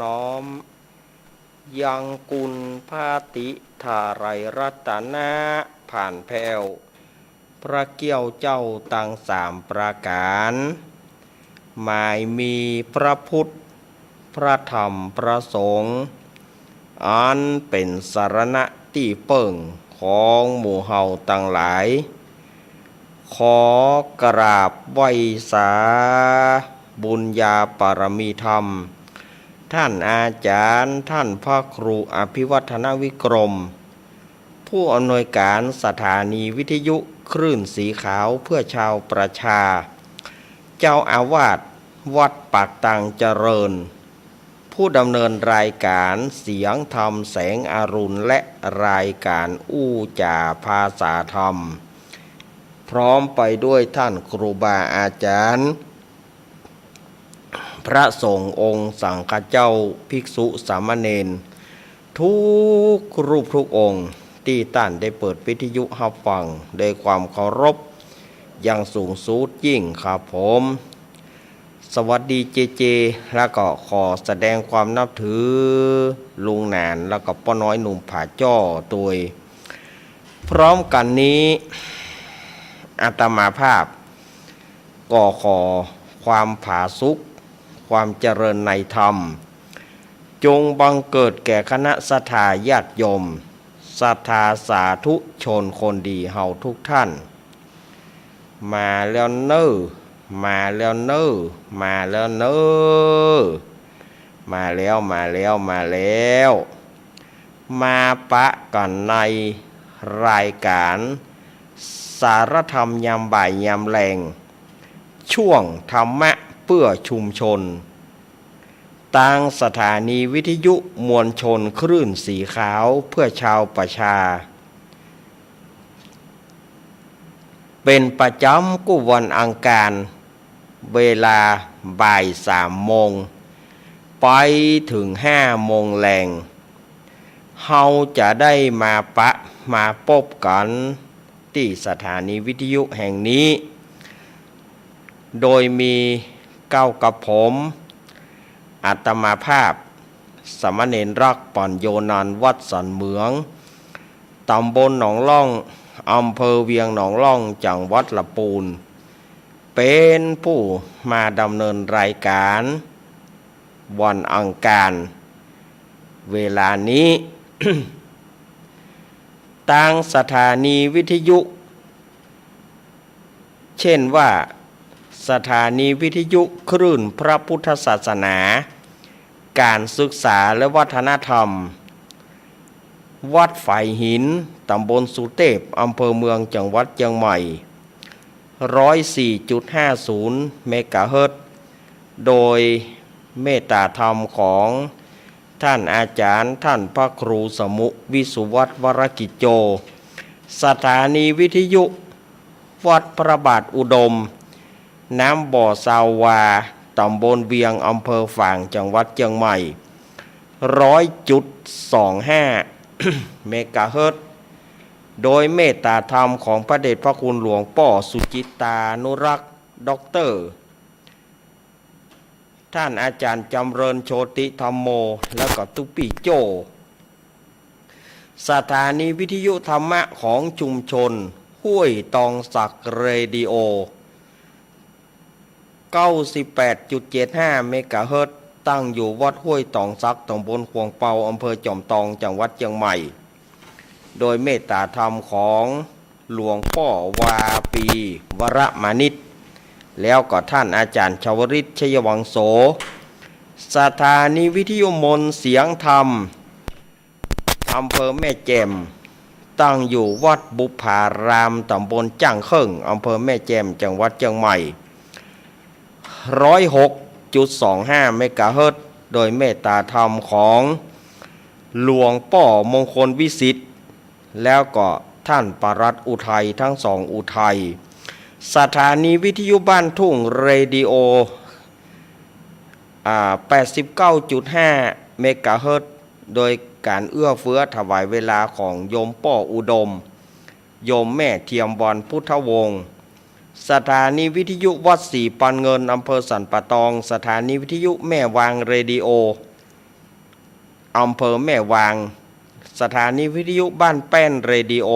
น้อมยังกุลพาติธาไรรัตนะผ่านแผ่วพระเกี้ยวเจ้าตั้งสามประการหมายมีพระพุทธพระธรรมพระสงฆ์อันเป็นสรณะที่เปิ่งของหมู่เฮาตั้งหลายขอกราบไหว้สาบุญญาปารมีธรรมท่านอาจารย์ท่านพระครูอภิวัฒนวิกรมผู้อำนวยการสถานีวิทยุคลื่นสีขาวเพื่อชาวประชาเจ้าอาวาสวัดปากตังเจริญผู้ดำเนินรายการเสียงธรรมแสงอรุณและรายการอู้จ่าภาษาธรรมพร้อมไปด้วยท่านครูบาอาจารย์พระสงฆ์องค์สังฆเจ้าภิกษุสามเณรทุกรูปทุกองค์ที่ท่านได้เปิดวิทยุรับฟังด้วยความเคารพอย่างสูงสุดยิ่งครับผมสวัสดีเจแล้วก็ขอแสดงความนับถือลุงหนานแล้วก็ป้าน้อยหนุ่มผาจ้อตัวพร้อมกันนี้อาตมาภาพก็ขอความผาสุกความเจริญในธรรมจงบังเกิดแก่คณะศรัทธาญาติโยมศรัทธาสาธุชนคนดีเฮาทุกท่านมาแล้วเน้อมาแล้วเน้อมาแล้วเน้อมาแล้วมาปะกันในรายการสารธรรมยามบ่ายยามแลงช่วงธรรมะเพื่อชุมชนทางสถานีวิทยุมวลชนคลื่นสีขาวเพื่อชาวประชาเป็นประจำกุวันอังคารเวลาบ่าย3 โมงไปถึง5 โมงแลงเฮาจะได้มาพบกันที่สถานีวิทยุแห่งนี้โดยมีกับผมอาตมาภาพสามเณรรักปัญโยนันท์วัดสันเหมืองตำบลหนองล่องอำเภอเวียงหนองล่องจังหวัดลำพูนเป็นผู้มาดำเนินรายการวันอังคารเวลานี้ ทางสถานีวิทยุเช่นว่าสถานีวิทยุคลื่นพระพุทธศาสนาการศึกษาและวัฒนธรรมวัดฝายหินตำบลสุเทพอำเภอเมืองจังหวัดเชียงใหม่104.50 เมกะเฮิรตซ์โดยเมตตาธรรมของท่านอาจารย์ท่านพระครูสมุวิสุวัฒน์วรกิจโจสถานีวิทยุวัดพระบาทอุดมน้ำบ่อซาวาตำบลเวียงอำเภอฝางจังหวัดเชียงใหม่100.25 เมกะเฮิรตซ์โดยเมตตาธรรมของพระเดชพระคุณหลวงพ่อสุจิตานุรักษ์ด็อกเตอร์ท่านอาจารย์จำเริญโชติธรรมโมแล้วก็ตุปิโจสถานีวิทยุธรรมะของชุมชนห้วยตองสักเรดิโอ98.75 เมกะเฮิรตซ์ตั้งอยู่วัดห้วยตองสักตำบลขวงเปาอำเภอจอมทองจังหวัดเชียงใหม่โดยเมตตาธรรมของหลวงพ่อวาปีวรมานิตแล้วก็ท่านอาจารย์ชวริตชยวังโสสถานีวิทยุมนเสียงธรรมอำเภอแม่แจ่มตั้งอยู่วัดบุพารามตำบลจ้างเขิงอำเภอแม่แจ่มจังหวัดเชียงใหม่106.25 เมกะเฮิรตซ์โดยเมตตาธรรมของหลวงพ่อมงคลวิสิทธิ์แล้วก็ท่านปรัตน์อุทัยทั้งสองอุทัยสถานีวิทยุบ้านทุ่งเรดิโอ89.5 เมกะเฮิรตซ์โดยการเอื้อเฟื้อถวายเวลาของโยมป่ออุดมโยมแม่เทียมวันพุทธวงศ์สถานีวิทยุวัดศรีปันเงินอำเภอสันป่าตองสถานีวิทยุแม่วางเรดิโอ อำเภอแม่วางสถานีวิทยุบ้านแป้นเรดิโอ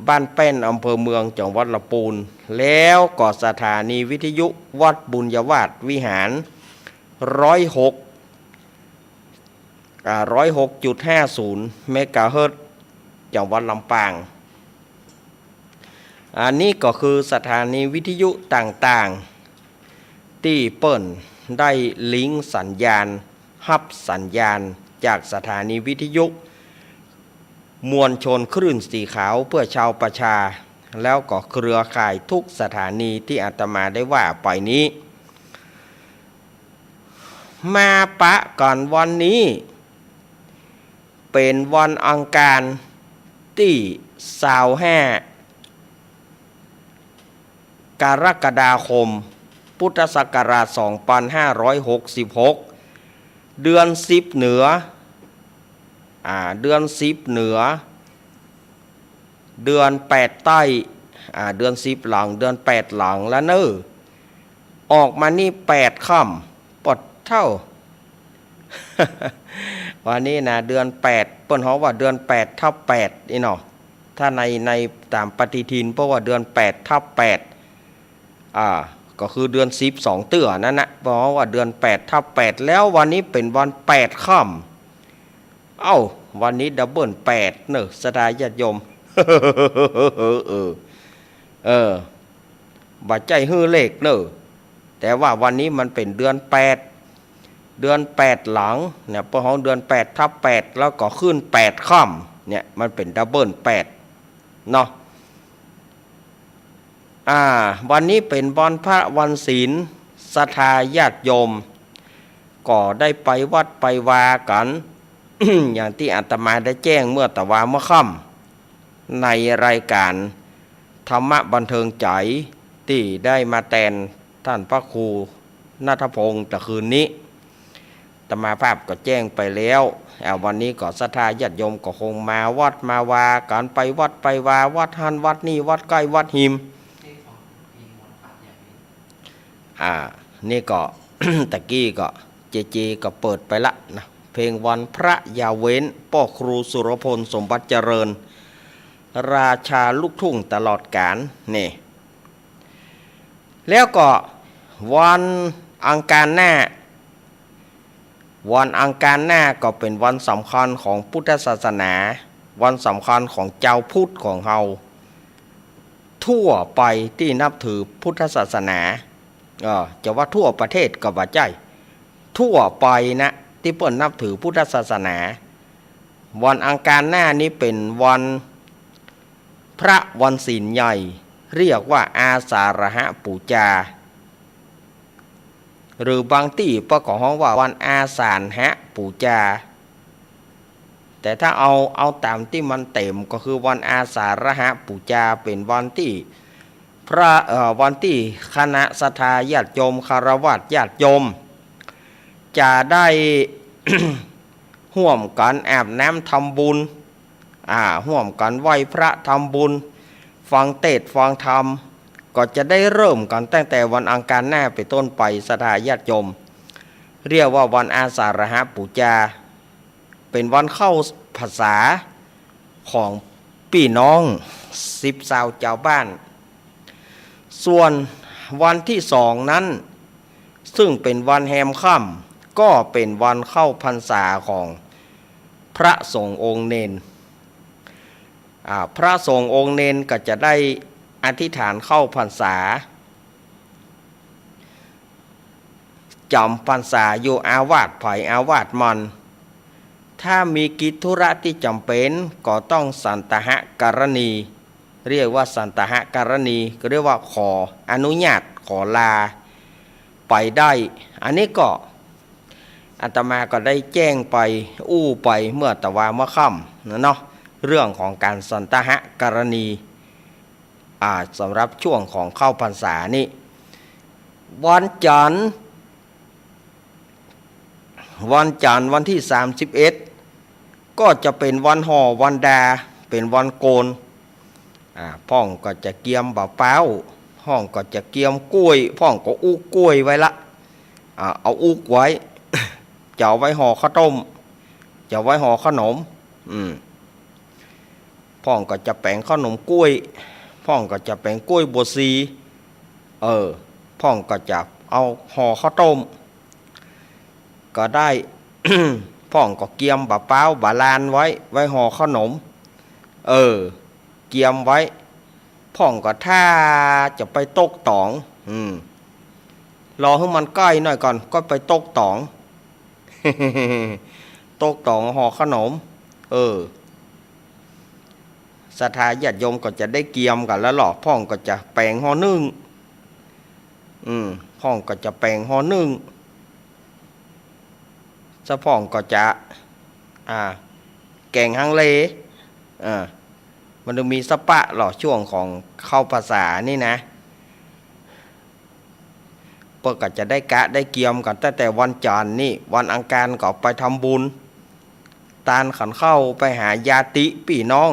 บ้านแป้นอำเภอเมืองจังหวัดลำพูนแล้วก็สถานีวิทยุวัดบุญยวาสวิหาร106.50 เมกะเฮิรตซ์จังหวัดลำปางอันนี้ก็คือสถานีวิทยุต่างๆที่เปิ้นได้ลิงก์สัญญาณฮับสัญญาณจากสถานีวิทยุมวลชนคลื่นสีขาวเพื่อชาวประชาแล้วก็เครือข่ายทุกสถานีที่อาตมาได้ว่าไปนี้มาปะก่อนวันนี้เป็นวันอังคารที่25 กรกฎาคมพุทธศักราช 2566 เดือน10เหนือเดือน10เหนือเดือน8ใต้เดือน10หลังเดือน8หลังแล้วเนอออกมานี่8ค่ำปดเท่า วันนี้นะเดือน8เปิ้นเฮาว่าเดือน8ทับ8นี่เนาะถ้าในตามปฏิทินเพราะว่าเดือน8ทับ8ก็คือเดือน10 2เตื้อนั่นนะเพราะว่าเดือน8ทับ8แล้ววันนี้เป็นวัน8ค่ำวันนี้ดับเบิล8เนอะสดาญาติโยม บ่ใจฮื้อเลขเนอะแต่ว่าวันนี้มันเป็นเดือน8หลังเนี่ยพอของเดือน8ทับ8แล้วก็ขึ้น8ค่ำเนี่ยมันเป็นดับเบิล8เนาะวันนี้เป็นวันพระวันศีลศรัทธาญาติโยมก็ได้ไปวัดไปวากัน อย่างที่อาตมาได้แจ้งเมื่อตะวาเมื่อค่ำในรายการธรรมะบันเทิงใจที่ได้มาแทนท่านพระครูณัฐพงศ์แต่คืนนี้อาตมาภาพก็แจ้งไปแล้ววันนี้ก็ศรัทธาญาติโยมก็คงมาวัดมาวากันไปวัดไปวาวัดหันวัดนี่วัดใกล้วัดหิมนี่ก็ ตะกี้ก็เจก็เปิดไปละนะเพลงวันพระยาเว้นพ่อครูสุรพลสมบัติเจริญราชาลูกทุ่งตลอดกาลนี่แล้วก็วันอังคารหน้าก็เป็นวันสำคัญของพุทธศาสนาวันสำคัญของเจ้าพุทธของเราทั่วไปที่นับถือพุทธศาสนาจะว่าทั่วประเทศก็ว่าใจทั่วไปนะที่เปิ้นนับถือพุทธศาสนาวันอังคารหน้านี้เป็นวันพระวันศีลใหญ่เรียกว่าอาสาฬหปูจาหรือบางที่ประกอบห้องว่าวันอาสาฬหปูจาแต่ถ้าเอาตามที่มันเต็มก็คือวันอาสาฬหปูจาเป็นวันที่วันที่คณะศรัทธาญาติโยมคฤหัสถ์ญาติโยมจะได้ ร่วมกันอาบน้ำทำบุญร่วมกันไหว้พระทำบุญฟังเทศน์ฟังธรรมก็จะได้เริ่มกันตั้งแต่วันอังคารหน้าไปต้นไปศรัทธาญาติโยมเรียกว่าวันอาสาฬหปูจาเป็นวันเข้าพรรษาของพี่น้อง10ชาวเจ้าบ้านส่วนวันที่2นั้นซึ่งเป็นวันแฮมค่ำก็เป็นวันเข้าพรรษาของพระสงฆ์องค์เนนพระสงฆ์องค์เนนก็จะได้อธิษฐานเข้าพรรษาจำพรรษาอยู่อาวาสไผ่อาวาสมันถ้ามีกิจธุระที่จำเป็นก็ต้องสันตหกรณีเรียกว่าสันตหกรณีก็เรียกว่าขออนุญาตขอลาไปได้อันนี้ก็อาตมาก็ได้แจ้งไปไปเมื่อตะวาเมื่อค่ำเนาะเรื่องของการสันตหกรณีสำหรับช่วงของเข้าพรรษานี่วันจันทร์วันที่31ก็จะเป็นวันห่อวันดาเป็นวันโกนพ่องก็จะเกียมบ่าเป้าห้องก็จะเกียมกล้วยพ่องก็อุกกล้วยไว้ละเอาอุกไว้ จะเอาไว้ห่อข้าวต้มจะไว้ห่อขนมพ่องก็จะแปลงขนมกล้วยพ่องก็จะแปลงกล้วยบวชชีพ่องก็จะเอาห่อข้าวต้มก็ได้ พ่องก็เกียมบะเป้าบะลานไว้ห่อขนมเกียมไว้พ่องก็ถ้าจะไปตกตองรอให้มันใกล้หน่อยก่อนก็ไปตกตอง ตกตองห่อขนมศรัทธาญาติโยมก็จะได้เกียมกันแล้วหรอพ่องก็จะแปลงห่อนึ่งพ่องก็จะแปลงห่อนึ่งสะพ่องก็จะแกงฮังเลมันจะมีสปะหรอช่วงของเข้าภาษานี่นะเพื่อก็จะได้กะได้เกียมกันแต่วันจันทร์นี่วันอังคารก็ไปทำบุญตานขันเข้าไปหาญาติพี่น้อง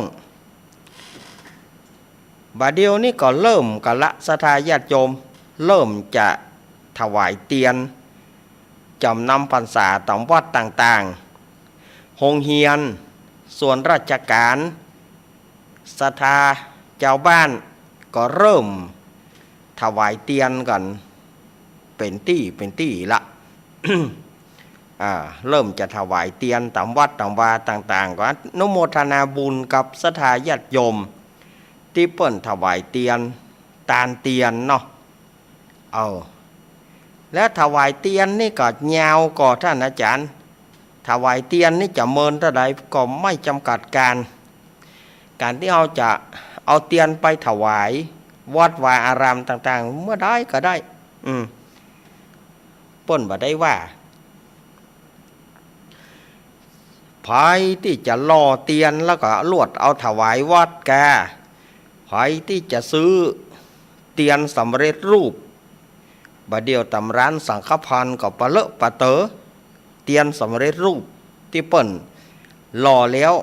บาเดียวนี่ก็เริ่มกันละศรัทธาญาติโยมเริ่มจะถวายเตียนจำนำพรรษาตามวัดต่างๆโรงเรียนส่วนราชการศรัทธาเจ้าบ้านก็เริ่มถวายเตียนกันเป็นตี้ละ เริ่มจะถวายเตียนตามวัดตามวาต่างๆก็อนุโมทนาบุญกับศรัทธาญาติโยมที่เปิ้นถวายเตียนตานเตียนเนาะแล้วถวายเตียนนี่ก็ยาวก่อท่านอาจารย์ถวายเตียนนี่จะเมินเท่าใดก็ไม่จำกัดการที่เราจะเอาเตียนไปถวายวัดวาอารามต่างๆเมื่อได้ก็ได้เปิ้นบ่ได้ว่าไผที่จะล่อเตียนแล้วก็ลวดเอาถวายวัดแกไผที่จะซื้อเตียนสำเร็จรูปบัดเดียวตำร้านสังฆพันธ์ก็ปะเลอะปะเต๋อเตียนสำเร็จรูปที่เปิ้นหล่อแล้ว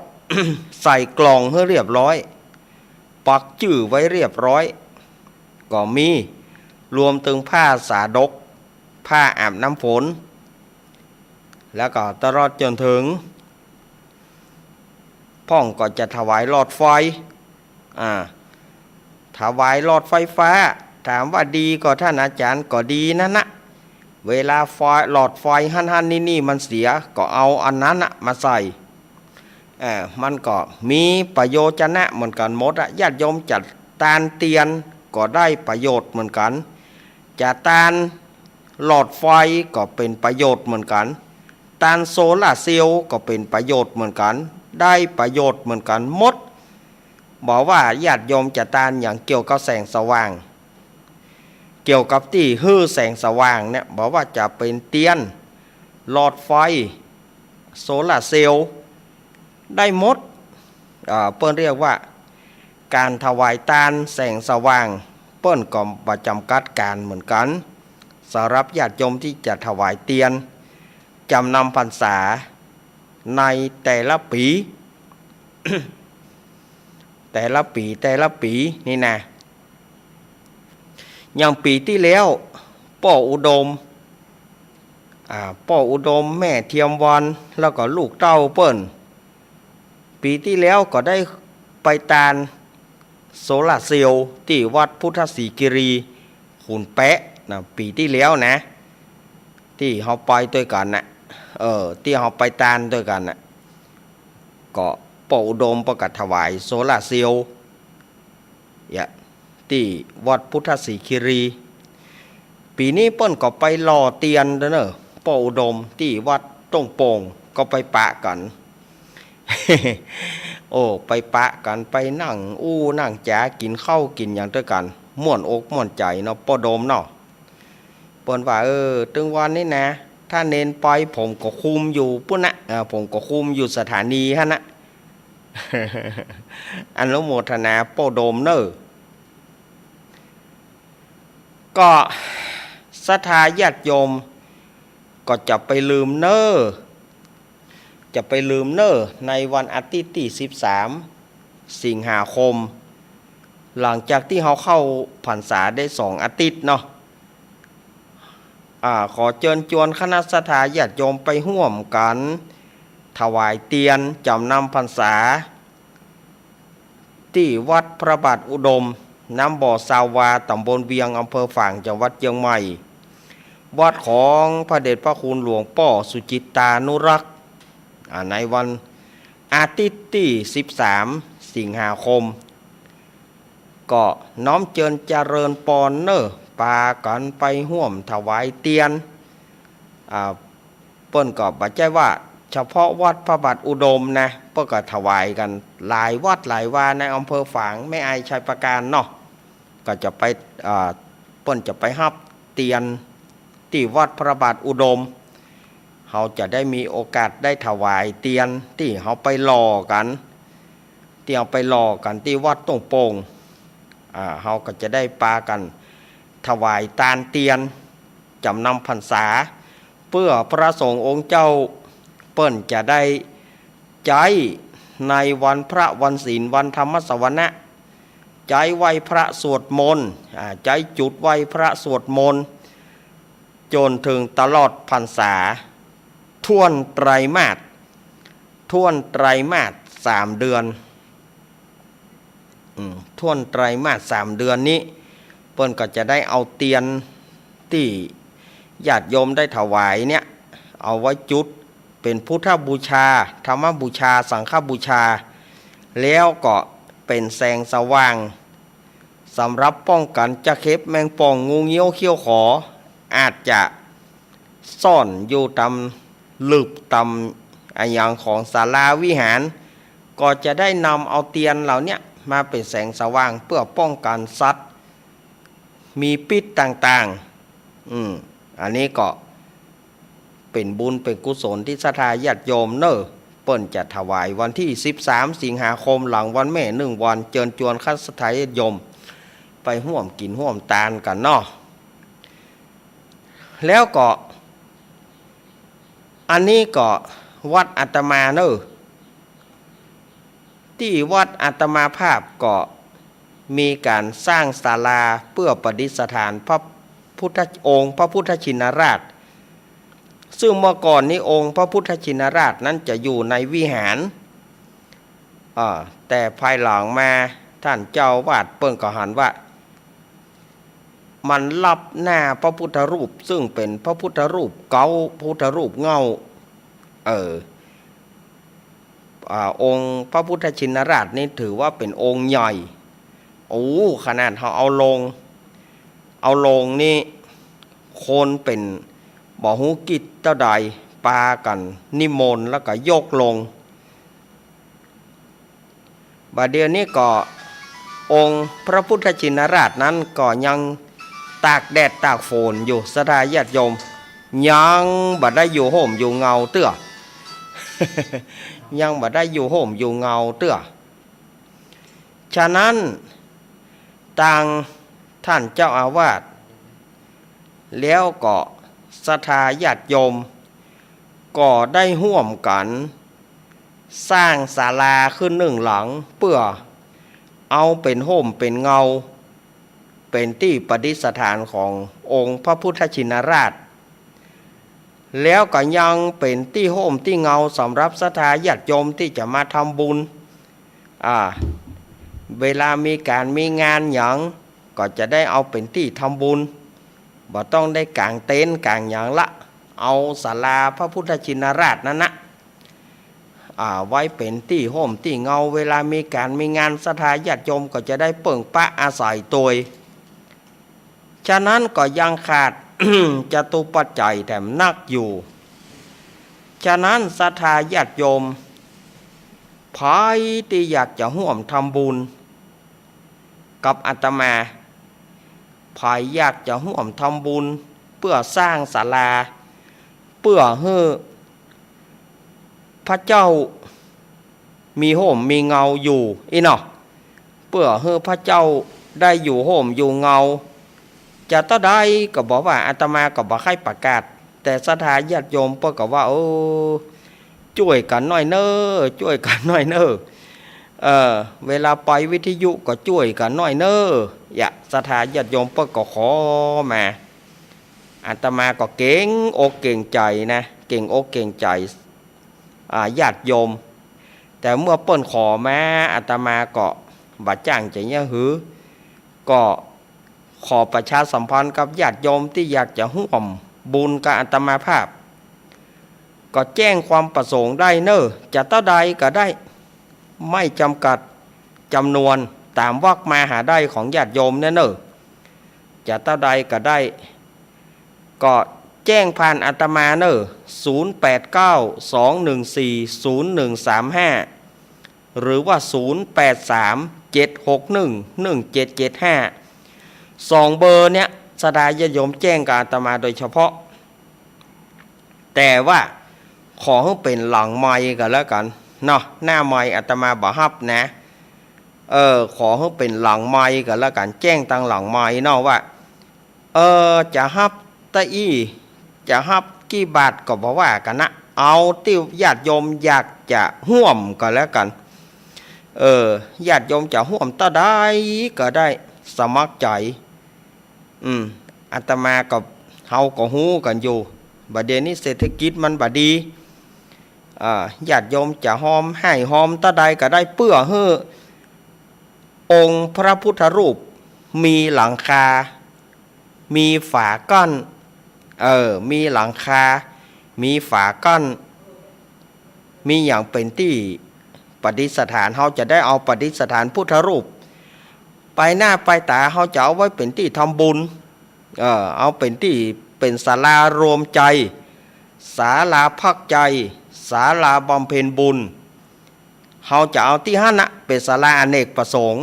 ใส่กล่องให้เรียบร้อยปักชื่อไว้เรียบร้อยก็มีรวมถึงผ้าสาดกผ้าอาบน้ำฝนแล้วก็ตลอดจนถึงพ่องก็จะถวายหลอดไฟถวายหลอดไฟฟ้าถามว่าดีก็ท่านอาจารย์ก็ดีนะเวลาไฟหลอดไฟหันนี่มันเสียก็เอาอันนั้นมาใส่มันก็มีประโยชน์นะเหมือนกันหมดญาติโยมจัดตานเตียนก็ได้ประโยชน์เหมือนกันจะตานหลอดไฟก็เป็นประโยชน์เหมือนกันตานโซล่าร์เซลล์ก็เป็นประโยชน์เหมือนกันได้ประโยชน์เหมือนกันหมดบอกว่าญาติโยมจะตานอย่างเกี่ยวกับแสงสว่างเกี่ยวกับที่ฮื้อแสงสว่างเนี่ยบอกว่าจะเป็นเตียนหลอดไฟโซล่าร์เซลล์ได้หมดเปิ้นเรียกว่าการถวายตานแสงสว่างเปิ้นก็ประจำกัดการเหมือนกันสำหรับญาติโยมที่จะถวายเตียนจำนำพรรษาในแต่ละปี แต่ละปีนี่นะอย่างปีที่แล้วพ่ออุดมแม่เทียมวันแล้วก็ลูกเต้าเปิ้นปีที่แล้วก็ได้ไปตานโซลาร์เซลล์ที่วัดพุทธศรีกิรีขุนแปะนะปีที่แล้วนะที่เขาไปด้วยกันนะที่เขาไปตานด้วยกันนะก็พ่ออุดมประกาศถวายโซลาร์เซลล์ที่วัดพุทธศรีคิรีปีนี้เปิ้นก็ไปหล่อเตียนเด้อเนอะพ่ออุดมที่วัดต้งโป่งก็ไปปะกัน ไปปะกันไปนั่งนั่งจ๋ากินข้าวกินอย่างด้วยกันม่วนอกม่วนใจเนาะพ่อโดมเนาะเปิ้นว่าถึงวันนี้นะถ้าเน้นไปผมก็คุมอยู่ปุ่นนะผมก็คุมอยู่สถานีฮะนะ อนุโมทนาพ่อโดมเนอะก็ศรัทธาญาติโยมก็จะไปลืมเนอในวันอาทิตย์ที่13 สิงหาคมหลังจากที่เขาเข้าพรรษาได้2 อาทิตย์เนาะ ขอเชิญชวนคณะศรัทธาญาติโยมไปร่วมกันถวายเตียนจำนำพรรษาที่วัดพระบาทอุดมน้ำบ่อสาวาตำบลเวียงอำเภอฝางจังหวัดเชียงใหม่วัดของพระเดชพระคุณหลวงพ่อสุจิตตานุรักษ์ในวันอาทิตย์ที่13 สิงหาคมก็น้อมเจิญเจริญปอนเนอปากันไปห่วมถวายเตียนเปิ้นก็บัดใจว่าเฉพาะวัดพระบาทอุดมนะเปิ้นก็ถวายกันหลายวัดหลายวาในอำเภอฝางแม่อายชัยประการเนาะก็จะไปเปิ้นจะไปฮับเตียนที่วัดพระบาทอุดมเขาจะได้มีโอกาสได้ถวายเตียนที่เขาไปรอกันที่เขาไปรอกันที่วัดตงโป่งเขาก็จะได้ปากันถวายตาลเตียนจำนำพรรษาเพื่อพระสงฆ์องค์เจ้าเปิ้นจะได้ใจในวันพระวันศีลวันธรรมสวนะใจไหวพระสวดมนต์ใจจุดไหวพระสวดมนต์จนถึงตลอดพรรษาท่วนไตรมาส3 เดือนท่วนไตรมาส3 เดือนนี้เปิ้นก็จะได้เอาเตียนที่ญาติโยมได้ถวายเนี่ยเอาไว้จุดเป็นพุทธบูชาธรรมบูชาสังฆบูชาแล้วก็เป็นแสงสว่างสำหรับป้องกันจะเข็บแมงป่องงูเงี้ยวเขี้ยวขออาจจะซ่อนอยู่ตามหลืบตามอย่างของศาลาวิหารก็จะได้นำเอาเตียนเหล่านี้มาเป็นแสงสว่างเพื่อป้องกันสัตว์มีพิษต่างๆอันนี้ก็เป็นบุญเป็นกุศลที่ศรัทธาญาติโยมเนอะเปิ้นจะถวายวันที่13 สิงหาคมหลังวันแม่1 วันเชิญชวนคณะศรัทธาญาติโยมไปร่วมกินร่วมทานกันเนาะแล้วก็อันนี้ก็วัดอาตมาเนอะที่วัดอาตมาภาพก็มีการสร้างศาลาเพื่อประดิษฐานพระพุทธองค์พระพุทธชินราชซึ่งเมื่อก่อนนี้องค์พระพุทธชินราชนั้นจะอยู่ในวิหารแต่ภายหลังมาท่านเจ้าวาดเปิ้นก็หันว่ามันลับหน้าพระพุทธรูปซึ่งเป็นพระพุทธรูปเก่าพุทธรูปเงาองค์พระพุทธชินราชนี่ถือว่าเป็นองค์ใหญ่ขนาดเขาเอาลงนี่คนเป็นบ่ฮู้กิจเท่าใดปากันนิมนต์แล้วก็ยกลงบัดเดี๋ยวนี้ก็องค์พระพุทธชินราชนั้นก็ยังตากแดดตากฝนอยู่ศรัทธาญาติโยมยังบ่ได้อยู่ห่มอยู่เงาเตื้อ ยังบ่ได้อยู่ห่มอยู่เงาเตื้อฉะนั้นต่างท่านเจ้าอาวาสแล้วก็ศรัทธาญาติโยมก็ได้ร่วมกันสร้างศาลาขึ้น1 หลังเพื่อเอาเป็นห่มเป็นเงาเป็นที่ประดิษฐานขององค์พระพุทธชินราชแล้วก็ยังเป็นที่ห่มที่เงาสำหรับศรัทธาญาติโยมที่จะมาทำบุญเวลามีการมีงานหยังก็จะได้เอาเป็นที่ทำบุญบ่ต้องได้กางเต็นท์กางหยังละเอาศาลาพระพุทธชินราชนั้นนะไว้เป็นที่ห่มที่เงาเวลามีการมีงานศรัทธาญาติโยมก็จะได้เปิ่งปะอาศัยตัวฉะนั้นก็ยังขาด จตุปัจจัยแถมนักอยู่ฉะนั้นศรัทธาญาติโยมภายที่อยากจะร่วมทำบุญกับอาตมาภายอยากจะร่วมทำบุญเพื่อสร้างศาลาเพื่อให้พระเจ้ามีห่มมีเงาอยู่เนาะเพื่อให้พระเจ้าได้อยู่ห่มอยู่เงาจะต้องได้ก็บอกว่าอาตมาก็บอกให้ประกาศแต่ศรัทธาญาติโยมเพิ่นก็ว่าช่วยกันหน่อยเน้อช่วยกันหน่อยเน้อเวลาไปวิทยุก็ช่วยกันหน่อยเน้อศรัทธาญาติโยมเพิ่นก็ขอมา อาตมาก็เก่งอกเก่งใจนะเก่งอกเก่งใจญาติโยมแต่เมื่อเปิ้นขอมาอาตมาก็บาจ้างใจเนี่ยหือก็ขอประชาสัมพันธ์กับญาติโยมที่อยากจะร่วมบุญกับอาตมาภาพก็แจ้งความประสงค์ได้เนอะจะเท่าใดก็ได้ไม่จำกัดจำนวนตามวรรคมาหาได้ของญาติโยมเนอะจะเท่าใดก็ได้ก็แจ้งผ่านอาตมาเนอะ0892140135หรือว่า0837611775 2 เบอร์เนี้ยสดาญาติโยมแจ้งกับอาตมาโดยเฉพาะแต่ว่าขอให้เป็นหลังไมค์กันแล้วกันเนาะหน้าไมค์อาตมาบ่ฮับนะขอให้เป็นหลังไมค์กันแล้วกันแจ้งตั้งหลังไมค์เนาะว่าจะฮับตะอี้จะฮับกี่บาทก็บอกว่ากันนะเอาที่ญาติโยมอยากจะห่วมก็แล้วกันญาติโยมจะห่วมตะได้ก็ได้สมัครใจอาตมากับเฮาก็ฮู้กันอยู่บัดเดี๋ยวนี้เศรษฐกิจมันบ่ดีญาติโยมจะหอมให้หอมตะใดก็ได้เพื่อให้องค์พระพุทธรูปมีหลังคามีฝากั้นมีหลังคามีฝากั้นมีอย่างเป็นที่ประดิษฐานเขาจะได้เอาประดิษฐานพุทธรูปไปหน้าไปตาเขาจะเอาไว้เป็นที่ทำบุญเอาเป็นที่เป็นศาลารวมใจศาลาพักใจศาลาบำเพ็ญบุญเขาจะเอาที่ห้านะเป็นศาลาอเนกประสงค์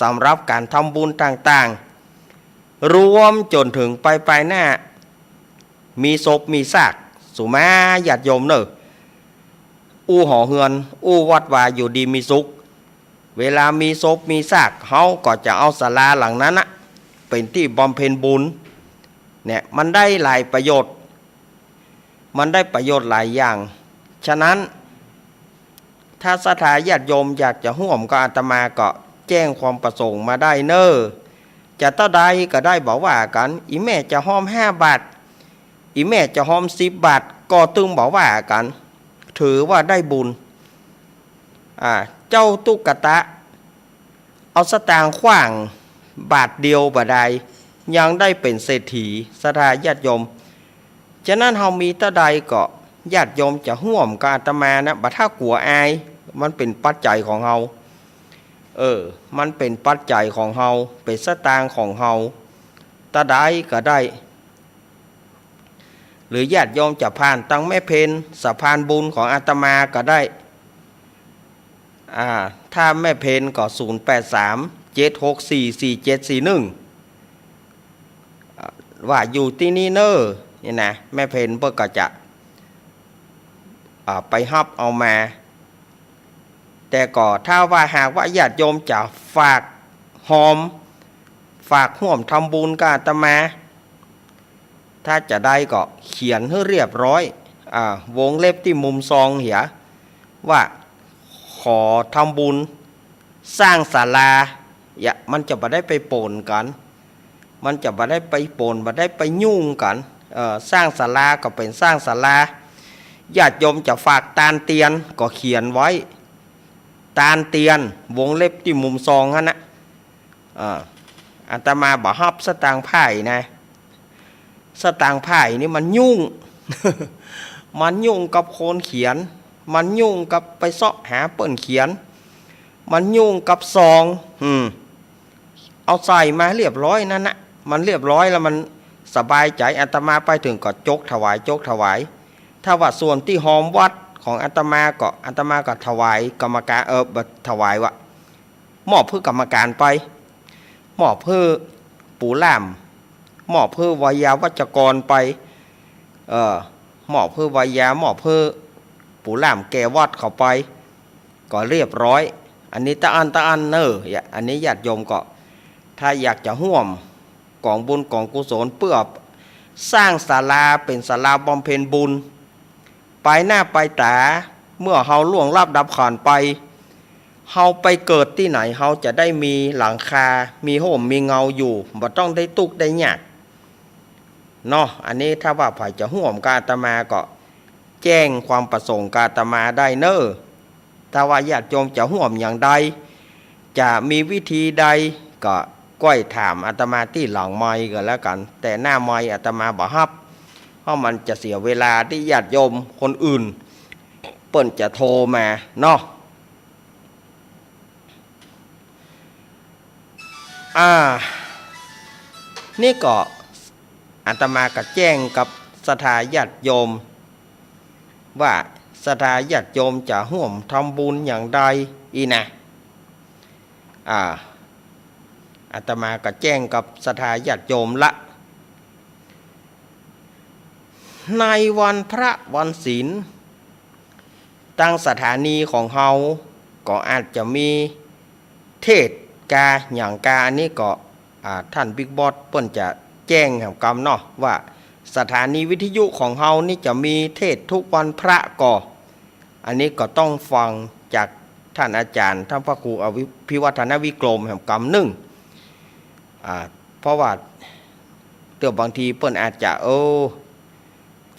สำหรับการทำบุญต่างๆรวมจนถึงไปหน้ามีศพมีซากสุมาญาติโยมเนอะอู้หอเฮือนอู้วัดวาอยู่ดีมีสุขเวลามีศพมีซากเขาก็จะเอาศาลาหลังนั้นนะเป็นที่บำเพ็ญบุญเนี่ยมันได้หลายประโยชน์หลายอย่างฉะนั้นถ้าศรัทธาญาติโยมอยากจะร่วมกับอาตมาก็แจ้งความประสงค์มาได้เนอะจะเท่าใดก็ได้บอกว่ากันอีแม่จะห้อม5 บาทอีแม่จะห้อม10 บาทก็ตึงบอกว่ากันถือว่าได้บุญเจ้าตุ๊กตาเอาสตางค์ขว้างบาทเดียวบ่ได้ยังได้เป็นเศรษฐีศรัทธาญาติโยมฉะนั้นเฮามีเท่าใดก็ญาติโยมจะร่วมกับอาตมานะบ่ถ้ากลัวอายมันเป็นปัจจัยของเฮามันเป็นปัจจัยของเฮาเป็นสตางค์ของเฮาตาได้ก็ได้หรือญาติโยมจะผ่านตั้งแม่เพนสะพานบุญของอาตมาก็ได้ถ้าแม่เพนก็0837644741ว่าอยู่ที่นี่เนอะนี่นะแม่เพนเพื่อก็จะไปฮับเอามาแต่ก็ถ้าว่าหากว่าญาติโยมจะฝากห่วมทำบุญกับอาตมาถ้าจะได้ก็เขียนให้เรียบร้อยวงเล็บที่มุมซองเหียว่าขอทำบุญสร้างศาลามันจะบ่ได้ไปปนกันมันจะบ่ได้ไปปนบ่ได้ไปยุ่งกันสร้างศาลาก็เป็นสร้างศาลาญาติโยมจะฝากตาลเตียนก็เขียนไว้ตาลเตียนวงเล็บที่มุมซองฮะนะอาตมาบ่ฮับสตางค์ไผ่นะสตางค์ไผ่นี่มันยุ่ง มันยุ่งกับคนเขียนมันยุ่งกับไปเสาะหาเปิ้นเขียนมันยุ่งกับซองเอาใส่มาเรียบร้อยนั่นนะมันเรียบร้อยแล้วมันสบายใจอาตมาไปถึงก็จกถวายถ้าว่าส่วนที่หอมวัดของอาตมาก็ถวายกรรมการถวายวะมอบเพื่อกรรมการไปมอบเพื่อปู่ล่ามมอบเพื่อวายาวัจกรไปมอบเพื่อวายามอบเพื่อปู่ล่ามแก่วัดเข้าไปก็เรียบร้อยอันนี้ตะอันเนอะอันนี้ญาติโยมก็ถ้าอยากจะร่วมกองบุญกองกุศลเพื่อสร้างศาลาเป็นศาลาบำเพ็ญบุญไปหน้าไปตาเมื่อเฮาล่วงลับดับขันไปเฮาไปเกิดที่ไหนเฮาจะได้มีหลังคามีห่มมีเงาอยู่บ่ต้องได้ตุกได้หยาก เนาะอันนี้ถ้าว่าฝ่ายจะห่วมกบอาตมาก็แจ้งความประสงค์กบอาตมาได้เนอะถ้าว่าญาติโยมจะห่วมอย่างใดจะมีวิธีใดก็ก้อยถามอาตมาที่หลังไมค์ก็แล้วกันแต่หน้าไมค์อาตมาบ่ฮับเพราะมันจะเสียเวลาที่ญาติโยมคนอื่นเปิ้นจะโทรมาเนาะนี่ก็อาตมาก็แจ้งกับศรัทธาญาติโยมว่าศรัทธาญาติโยมจะร่วมทำบุญอย่างใดอีนะอาตมาก็แจ้งกับศรัทธาญาติโยมละในวันพระวันศีลตั้งสถานีของเฮาก็อาจจะมีเทศกาอย่างกาอันนี้ก็ท่านบิ๊กบอสเปิ้นจะแจ้งแห่งกรรมเนาะว่าสถานีวิทยุของเฮานี่จะมีเทศทุกวันพระก่ออันนี้ก็ต้องฟังจากท่านอาจารย์ท่านพระครูอภิวัฒนวิกรมแห่งกรรมเพราะว่าเดี๋ยวบางทีเปิ้นอาจจะ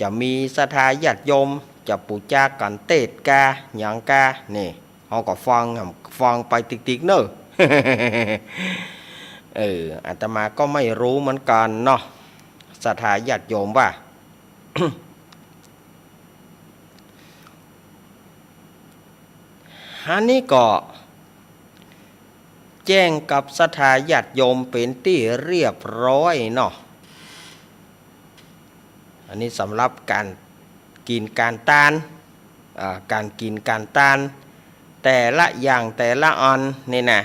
จะมีศรัทธาญาติโยมจะปูจากันเทศกาอย่างกานี่เฮาก็ฟังไปติ๊กๆเนอะ อาตมาก็ไม่รู้เหมือนกันเนาะศรัทธาญาติโยมว่า อันนี้ก็แจ้งกับศรัทธาญาติโยมเป็นที่เรียบร้อยเนาะอันนี้สำหรับการกินการทานการกินการทานแต่ละอย่างแต่ละอันนี่นะ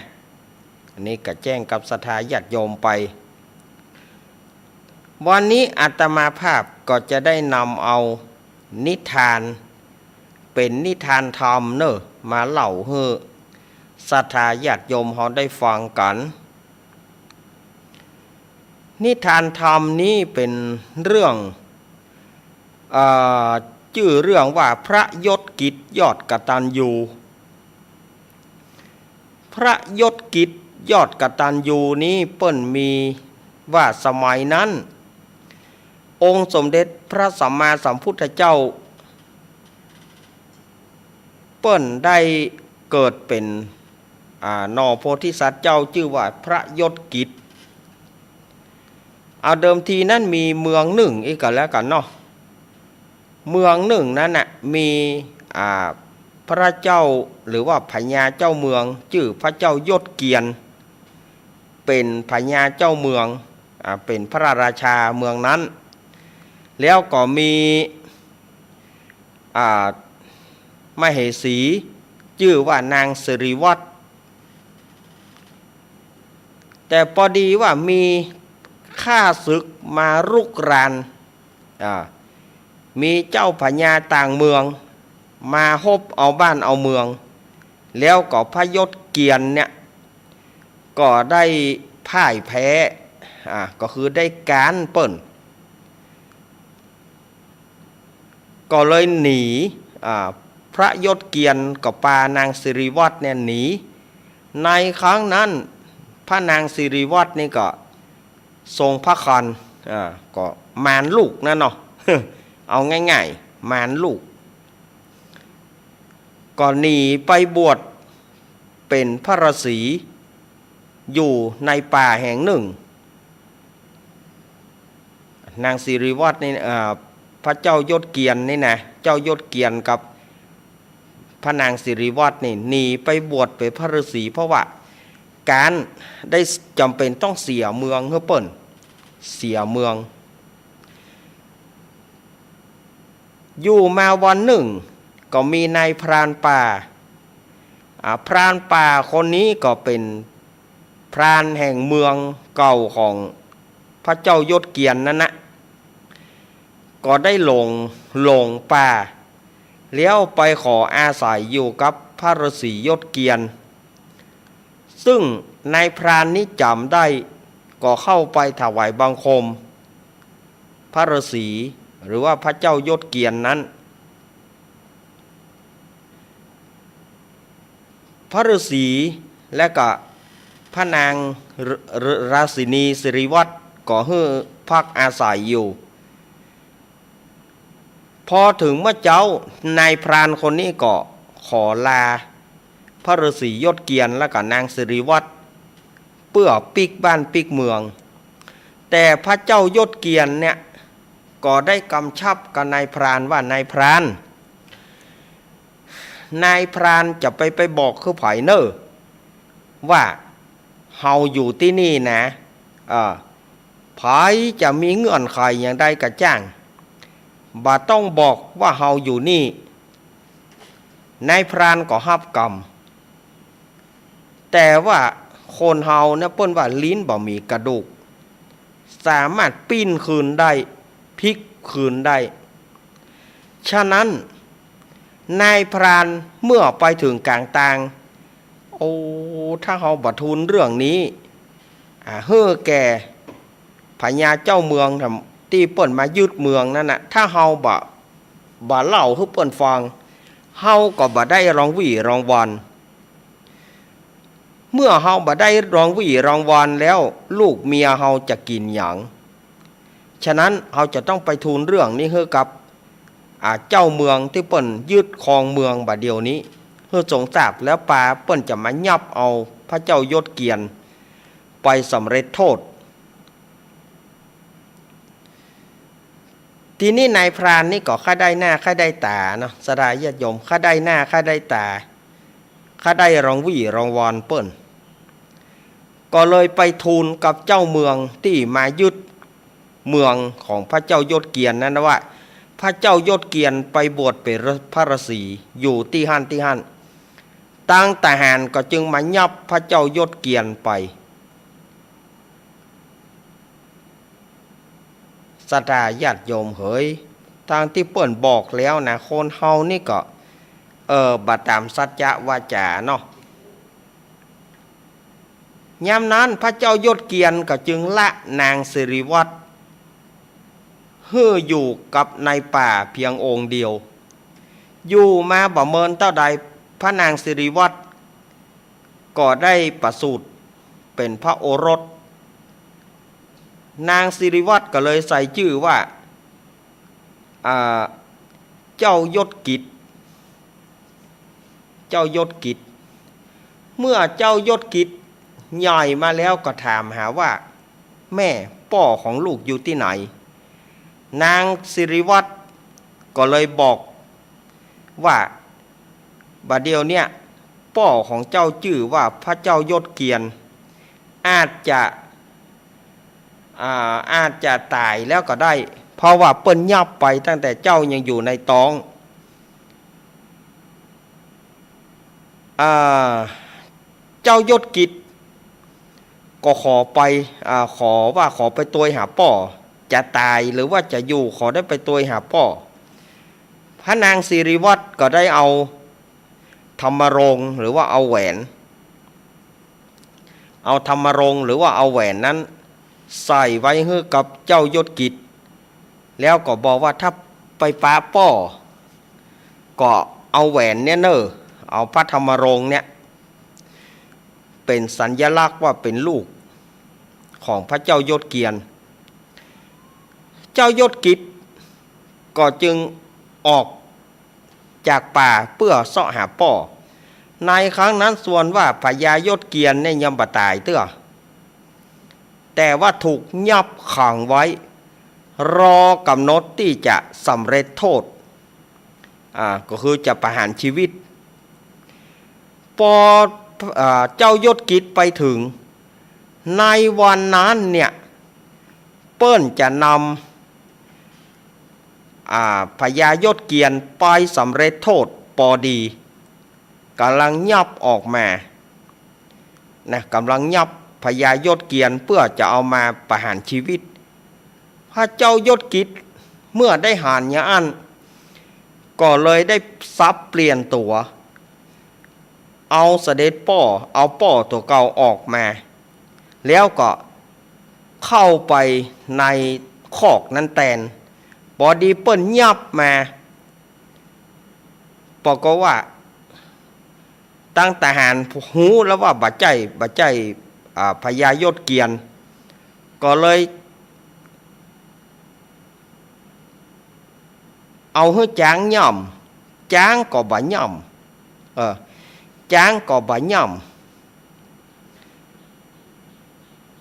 อันนี้ก็แจ้งกับศรัทธาญาติโยมไปวันนี้อาตมาภาพก็จะได้นำเอานิทานเป็นนิทานธรรมเนอะมาเล่าให้ศรัทธาญาติโยมเขาได้ฟังกันนิทานธรรมนี้เป็นเรื่องชื่อเรื่องว่าพระยศกิจยอดกตัญญูพระยศกิจยอดกตัญญูนี้เปิ้นมีว่าสมัยนั้นองค์สมเด็จพระสัมมาสัมพุทธเจ้าเปิ้นได้เกิดเป็นนอโพธิสัตว์เจ้าชื่อว่าพระยศกิจเอาเดิมทีนั้นมีเมืองหนึ่งอีกแล้วกันเนาะเมืองหนึ่งนั้นน่ะมีพระเจ้าหรือว่าพญาเจ้าเมืองชื่อพระเจ้ายศเกียรติเป็นพญาเจ้าเมืองเป็นพระราชาเมืองนั้นแล้วก็มีมเหสีชื่อว่านางสิริวัฒน์แต่พอดีว่ามีข้าศึกมารุกรานมีเจ้าพญาต่างเมืองมาฮบเอาบ้านเอาเมืองแล้วก็พระยศเกียรติเนี่ยก็ได้พ่ายแพ้ก็คือได้การเปิ้นก็เลยหนีพระยศเกียรติกับปานางสิริวัฒน์เนี่ยหนีในครั้งนั้นพระนางสิริวัฒน์นี่ก็ทรงพระคันก็มารลูกนั่นเนาะ เอาง่ายๆมารลูกก็หนีไปบวชเป็นพระฤาษีอยู่ในป่าแห่งหนึ่งนางสิริวัฒน์นี่พระเจ้ายศเกียรตินี่นะเจ้ายศเกียรติกับพระนางสิริวัฒน์นี่หนีไปบวชเป็นพระฤาษีเพราะว่าการได้จำเป็นต้องเสียเมืองเพื่อเปิ่นเสียเมืองอยู่มาวันหนึ่งก็มีนายพรานป่าพรานป่าคนนี้ก็เป็นพรานแห่งเมืองเก่าของพระเจ้ายศเกียรตินั่นนะก็ได้หลงป่าแล้วไปขออาศัยอยู่กับพระฤาษียศเกียรติซึ่งนายพรานนี้จำได้ก็เข้าไปถวายบังคมพระฤาษีหรือว่าพระเจ้ายศเกียรตินั้นพระฤาษีและก็พระนางราชินีสิริวัฒน์ก็ให้พักอาศัยอยู่ พอถึงเมื่อเจ้านายพรานคนนี้ก็ขอลาพระฤาษียศเกียรติและก็นางสิริวัฒน์เพื่อปิกบ้านปิกเมืองแต่พระเจ้ายศเกียรติเนี่ยก็ได้กำชับกับนายพรานว่านายพรานจะไปบอกคือไผเนอว่าเฮาอยู่ที่นี่นะไผจะมีเงื่อนไขอย่างใดก็จ้างบ่ต้องบอกว่าเฮาอยู่นี่นายพรานก็รับกรรมแต่ว่าคนเฮาเนี่ยเปิ้นว่าลิ้นบ่มีกระดูกสามารถปิ้นคืนได้พลิกคืนได้ฉะนั้นนายพรานเมื่อไปถึงกลางตางโอ้ถ้าเฮาบ่ทูลเรื่องนี้เฮ้อแก่พญาเจ้าเมืองที่เปิ้นมายึดเมืองนั่นน่ะถ้าเฮาบ่เล่าให้เปิ้นฟังเฮาก็บ่ได้รางวี่รางวัลเมื่อเฮาบ่ได้รางวี่รางวัลแล้วลูกเมียเฮาจะกินหยังฉะนั้นเฮาจะต้องไปทูลเรื่องนี้ให้กับเจ้าเมืองที่เปิ้นยึดครองเมืองบัดเดียวนี้เพื่อทรงทราบแล้วป่าเปิ้นจะมายับเอาพระเจ้ายศเกียรติไปสำเร็จโทษทีนี้นายพรานนี่ก็ข้าได้หน้าข้าได้ตาเนาะสดาญาติโยมข้าได้หน้าข้าได้ตาข้าได้รางวี่รางวัลเปิ้นก็เลยไปทูลกับเจ้าเมืองที่มายึดเมืองของพระเจ้ายศเกียรตินั้นว่าพระเจ้ายศเกียรติไปบวชเป็นพระฤาษีอยู่ที่หั่นตั้งทหารก็จึงมายับพระเจ้ายศเกียรติไปศรัทธาญาติโยมเฮ้ยทางที่เปิ้นบอกแล้วนะคนเฮานี่ก็บัดตามสัจจะวาจาเนาะยามนั้นพระเจ้ายศเกียรติก็จึงละนางสิริวัฒน์อยู่กับในป่าเพียงองค์เดียวอยู่มาบ่เมินเท่าใดพระนางสิริวัฒน์ก็ได้ประสูติเป็นพระโอรสนางสิริวัฒน์ก็เลยใส่ชื่อว่าเจ้ายศกิจเมื่อเจ้ายศกิจใหญ่มาแล้วก็ถามหาว่าแม่พ่อของลูกอยู่ที่ไหนนางสิริวัฒน์ก็เลยบอกว่าบัดเดียวเนี่ยพ่อของเจ้าชื่อว่าพระเจ้ายศเกียรติอาจจะตายแล้วก็ได้เพราะว่าเปิ้นยับไปตั้งแต่เจ้ายังอยู่ในท้องเจ้ายศกิจก็ขอไปตัวหาป่อจะตายหรือว่าจะอยู่ขอได้ไปตัวหาป่อพระนางสิริวัฒน์ก็ได้เอาธรรมรงค์หรือว่าเอาแหวนนั้นใส่ไว้ให้กับเจ้ายศกิจแล้วก็บอกว่าถ้าไปป้าป่อก็เอาแหวนเนี่ยเอาพระธรรมรงค์เนี่ยเป็นสัญลักษณ์ว่าเป็นลูกของพระเจ้ายศเกียรติเจ้ายศกิจก็จึงออกจากป่าเพื่อเสาะหาป่อในครั้งนั้นส่วนว่าพญายศเกียรติเนี่ยยังบ่ตายแต่ว่าถูกยับขังไว้รอกำหนดที่จะสำเร็จโทษก็คือจะประหารชีวิตพอเจ้ายศกิจไปถึงในวันนั้นเนี่ยเปิ้นจะนำพญายศเกียรติไปสำเร็จโทษปอดีกำลังยับออกมานะกำลังยับพญายศเกียรติเพื่อจะเอามาประหารชีวิตพระเจ้ายศกิจเมื่อได้หารยาอันก็เลยได้ซับเปลี่ยนตัวเอาเสด็จเอาป่อตัวเก่าออกมาแล้วก็เข้าไปในคอกนั้นแทนพอดีเปิ้นยับมาบอกก็ว่าตั้งทหารหูแล้วว่าบาดใจพญายศเกียรติก็เลย เอาให้จ้างย่ำจ้างก็บ่ย่ำจ้างก็บ่ย่ำ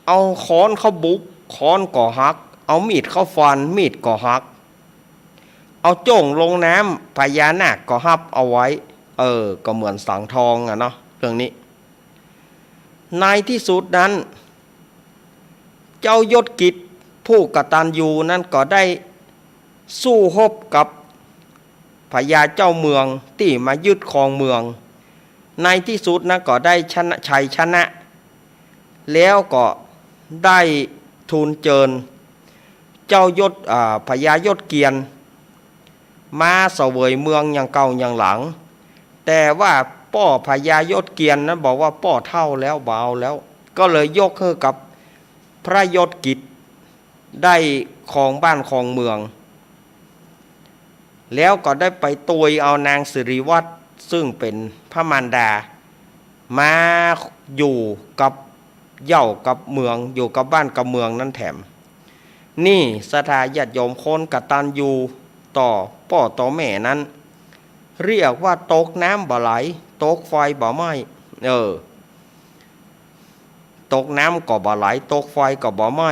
เอาค้อนเขาบุกค้อนก็หักเอามีดเขาฟันมีดก็หักเอาโจ่งลงน้ำพญานาคก็ฮับเอาไว้ก็เหมือนสังทองเนาะเรื่องนี้ในที่สุดนั้นเจ้ายศกิจผู้กตัญญูนั้นก็ได้สู้รบกับพญาเจ้าเมืองที่มายึดครองเมืองในที่สุดนะก็ได้ชัยชนะแล้วก็ได้ทูลเจิญเจ้ายศพญายศเกียรติมาเสวยเมืองอย่างเก่าอย่างหลังแต่ว่าป้อพญายศเกียรตินั้นบอกว่าป้อเท่าแล้วเบาแล้วก็เลยยกให้กับพระยศกิจได้ครองบ้านครองเมืองแล้วก็ได้ไปตุยเอานางสิริวัฒน์ซึ่งเป็นพระมารดามาอยู่กับเหย้ากับเมืองอยู่กับบ้านกับเมืองนั่นแถมนี่ศรัทธาญาติโยมคนกตัญญูต่อพ่อต่อแม่นั้นเรียกว่าตกน้ำบ่ไหลตกไฟบ่ไหม้ตกน้ำก็บ่ไหลตกไฟก็บ่ไหม้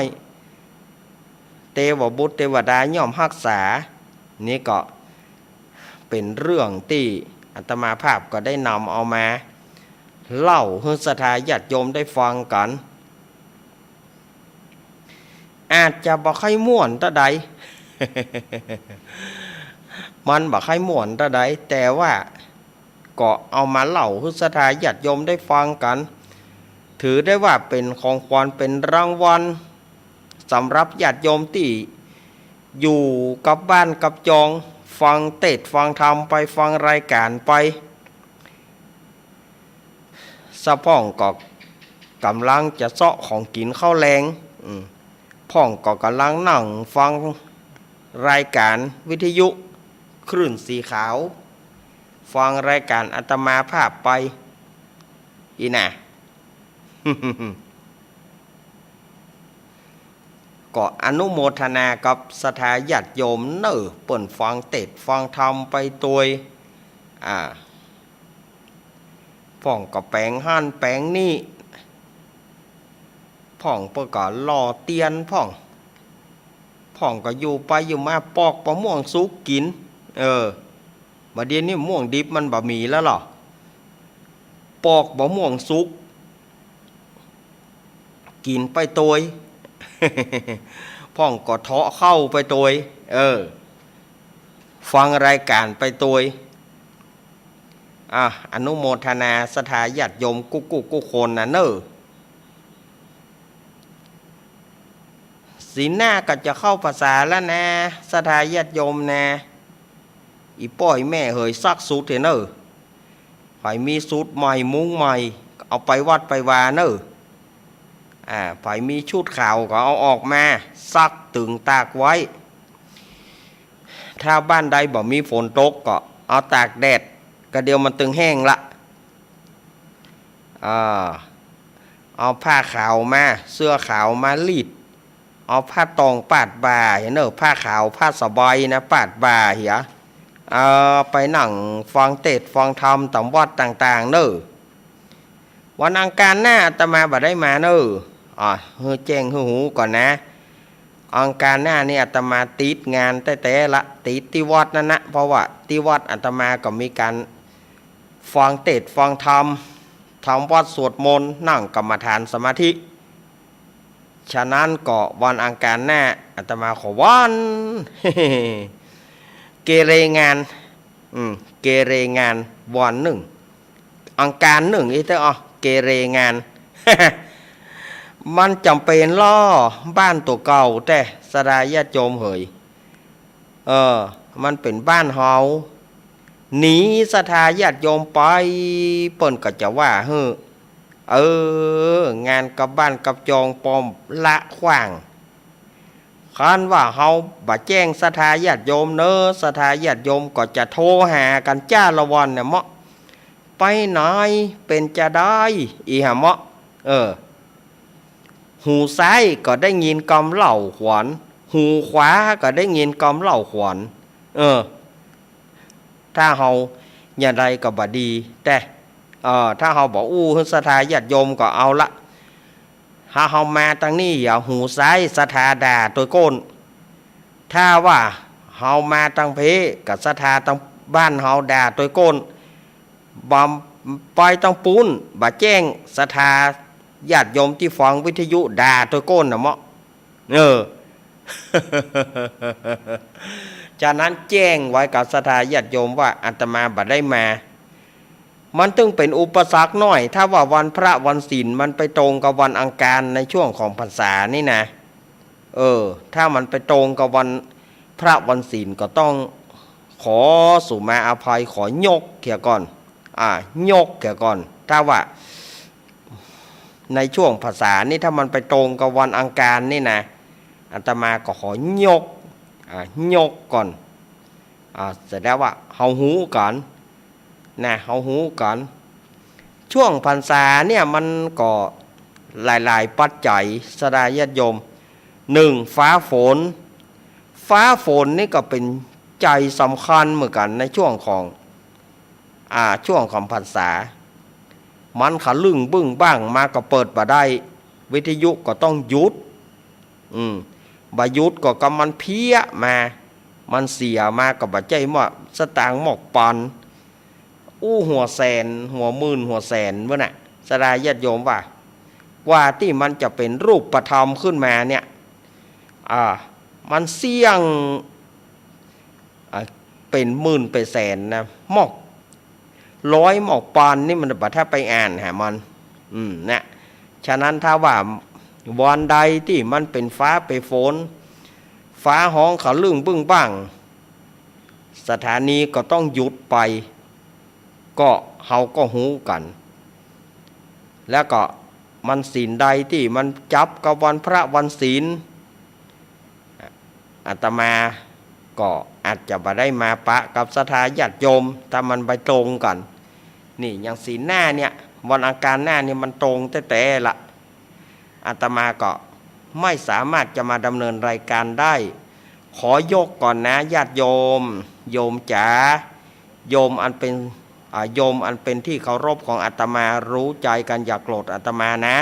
เทวบุตรเทวดาย่อมรักษานี่ก็เป็นเรื่องที่อาตมาภาพก็ได้นำเอามาเล่าให้ศรัทธาญาติโยมได้ฟังกันอาจจะบ่ค่อยม่วนตะใด มันบ่ค่อยม่วนตะใดแต่ว่าก็เอามาเล่าให้ศรัทธาญาติโยมได้ฟังกันถือได้ว่าเป็นของขวัญเป็นรางวัลสำหรับญาติโยมที่อยู่กับบ้านกับจองฟังเทศน์ฟังธรรมไปฟังรายการไปสะพ่องก็กำลังจะเซาะของกินข้าวแรงพ่องก็กำลังนั่งฟังรายการวิทยุคลื่นสีขาวฟังรายการอาตมาภาพไปอีน่ะ ก็อนุโมทนากับศรัทธาญาติโยมเน้อเปิ่นฟังเทศน์ฟังธรรมไปตัวยพ่องก็แปลงหั่นแปลงนี่พ่องเปิ่นก็ล่อเตียนพ่องก็อยู่ไปอยู่มาปอกมะม่วงสุกกินบัดเดี๋ยวนี้มะม่วงดิบมันบ่มีแล้วหรอปอกมะม่วงสุกกินไปตัวย พ่องก็เทาะเข้าไปตัวยฟังรายการไปตัวยอนุโมทนาศรัทธาญาติโยมกุกคนนะเน้อสีหน้าก็จะเข้าภาษาแล้วนะศรัทธาญาติโยมนะอีป้อยแม่เหยซักสูตรเน้อให้มีสูตรใหม่มุ้งใหม่เอาไปวัดไปวาเน้อไผมีชุดขาวก็เอาออกมาซักตึงตากไว้ถ้าบ้านใดบ่มีฝนตกก็เอาตากแดดก็เดี๋ยวมันตึงแห้งละเอาผ้าขาวมาเสื้อขาวมารีดเอาผ้าตองปาดบ่าเห็นเนอะผ้าขาวผ้าสบายนะปาดบ่าเหียไปนั่งฟังเทศน์ฟังธรรมตามวัดต่างๆเนอะวันอังคารหน้าอาตมาบ่ได้มาเนอะฮือแจ้งฮือหูก่อนนะอังคารหน้านี่อาตมาติดงานแต่ละติดที่วัดนั่นนะเพราะว่าที่วัดอาตมาก็มีการฟังเทศน์ฟังธรรมทำวัดสวดมนต์นั่งกรรมฐานสมาธิฉะนั้นก็วันอังคารหน้าอาตมาขอวัน เกเรงานเกเรงานวันหนึ่งอังคารหนึ่งอีเถอะเกเรงาน มันจำเป็นล่อบ้านตัวเก่าแต่สดายาโจมเหยมันเป็นบ้านเฮาหนีศรัทธาญาติโยมไปเปิ้นก็จะว่าเฮ้องานกับบ้านกับจองปอมละขว้างคันว่าเฮาบ่แจ้งศรัทธาญาติโยมเนอะศรัทธาญาติโยมก็จะโทรหากันจ้าละวันเนี่ยเมาะไปไหนเป็นจะได้อีหะเมาะหูซ้ายก็ได้ยินกำเล่าขวัญหูขวาก็ได้ยินกำเล่าขวัญ ถ้าเฮาอย่างไรก็บ่ดีแต่ถ้าเฮาบอกศรัทธาญาติโยมก็เอาละถ้าเฮามาทางนี้อย่าหูซ้ายศรัทธาด่าตัวโกนถ้าว่าเฮามาทางเพกับศรัทธาทางบ้านเฮาด่าตัวโกนบำไปทางปูนบ่แจ้งศรัทธาญาติโยมที่ฟังวิทยุด่าตัวโกนน่ะเมาะจากนั้นแจ้งไว้กับศรัทธาญาติโยมว่าอาตมาบ่ได้มามันตึงเป็นอุปสรรคน้อยถ้าว่าวันพระวันศีลมันไปตรงกับวันอังคารในช่วงของพรรษานี่นะถ้ามันไปตรงกับวันพระวันศีลก็ต้องขอสุมาอภัยขอยกเกี่ยก่อนยกเกี่ยก่อนถ้าว่าในช่วงภาษานี่ถ้ามันไปตรงกับวันอังคารนี่นะอาตมาก็ขอยกยกก่อนเสร็จแล้วว่าเฮาหูกันนะเฮาหูกันช่วงพรรษาเนี่ยมันก็หลายๆปัจจัยสดาญาติโยม1ฟ้าฝนนี่ก็เป็นใจสำคัญเหมือนกันในช่วงของพรรษามันขะลึ่งบึ้งบ้างมาก็เปิดบ่ได้วิทยุก็ต้องหยุดบ่หยุดก็กำมันเพี้ยมามันเสียมาก็บ่ใจว่าสตางค์หมอกปันหัวแสนหัวหมื่นหัวแสนวะน่ะสดาญาติโยมว่าที่มันจะเป็นรูปธรรมขึ้นมาเนี่ยมันเสี่ยงเป็นหมื่นเป็นแสนนะหมอกร้อยหมอกปานนี่มันบัดถ้าไปอ่านหามันนะฉะนั้นถ้าว่าวันใดที่มันเป็นฟ้าไปฝนฟ้าห้องเขาลึ่งบึ้งบ้างสถานีก็ต้องหยุดไปก็เฮาก็หูกัน แล้วก็มันศีลใดที่มันจับกับวันพระวันศีลอาตมาก็อาจจะบ่ได้มาปะกับศรัทธาญาติโยมถ้ามันไปตรงกันนี่อย่างศีลหน้าเนี่ยวันอังคารหน้าเนี่ยมันตรงแต่ละอาตมาก็ไม่สามารถจะมาดำเนินรายการได้ขอยกก่อนนะญาติโยมจ๋าโยมอันเป็นที่เคารพของอาตมารู้ใจกันอย่าโกรธอาตมานะ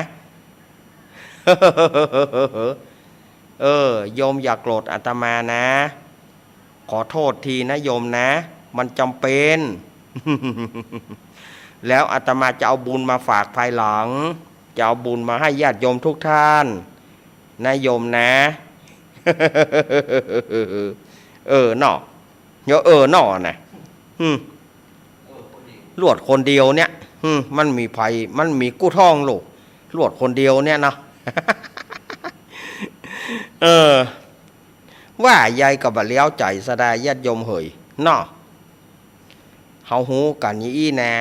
โยมอย่าโกรธอาตมานะขอโทษทีนะโยมนะมันจำเป็น แล้วอาตมาจะเอาบุญมาฝากภายหลังจะเอาบุญมาให้ญาติโยมทุกท่านนะโยมนะ หนอหนอนะลวดคนเดียวเนี่ยมันมีภัยมันมีกู้ท่องลูกลวดคนเดียวเนี่ยเนาะ ว่ายายกับบ่เลี้ยวใจสดาญาติโยมเหยเนาะเฮาหูกันยี่นะ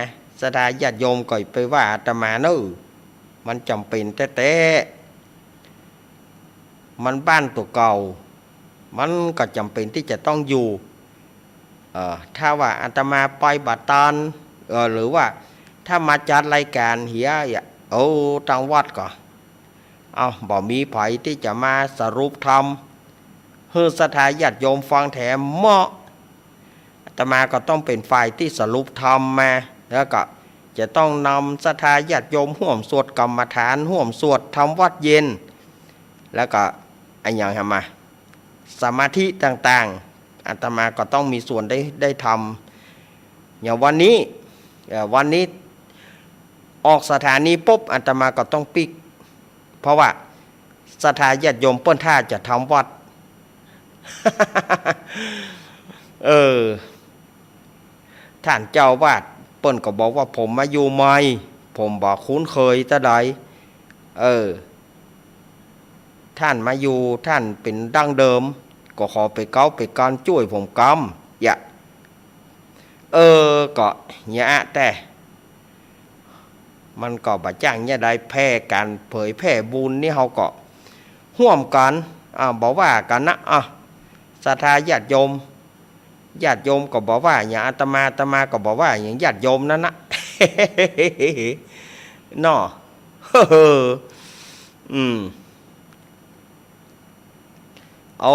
สดาญาติโยมก็ไปว่าอาตมาเนอะมันจำเป็นแต่มันบ้านตัวเก่ามันก็จำเป็นที่จะต้องอยู่ถ้าว่าอาตมาไปบัดตานหรือว่าถ้ามาจัดรายการเฮียทางวัดก็บ่มีไผที่จะมาสรุปธรรมให้ศรัทธาญาติโยมฟังแถมเหมาะอาตมาก็ต้องเป็นฝ่ายที่สรุปธรรมมาแล้วก็จะต้องนำศรัทธาญาติโยมร่วมสวดกรรมฐานร่วมสวดทำวัดเย็นแล้วก็อย่างทำมาสมาธิต่างๆอาตมาก็ต้องมีส่วนได้ทำอย่างวันนี้ออกสถานีปุ๊บอาตมาก็ต้องปิกเพราะว่าศรัทธาญาติโยมเปิ้นท่าจะทำวัด ท่านเจ้าวาดเปิ้นก็บอกว่าผมมาอยู่ใหม่ผมบอกคุ้นเคยแต่ใดท่านมาอยู่ท่านเป็นดั้งเดิมก็ขอไปเก้าไปการช่วยผมกำก็แต่มันก็บ่จ้างได้แพร่การเผยแพร่บุญนี่เฮาก็ร่วมกันบอกว่ากันนะศรัทธาญาติโยมก็บอกว่าอย่างอาตมาก็บอกว่าอย่างญาติโยมนั่นนะ เนาะ เอา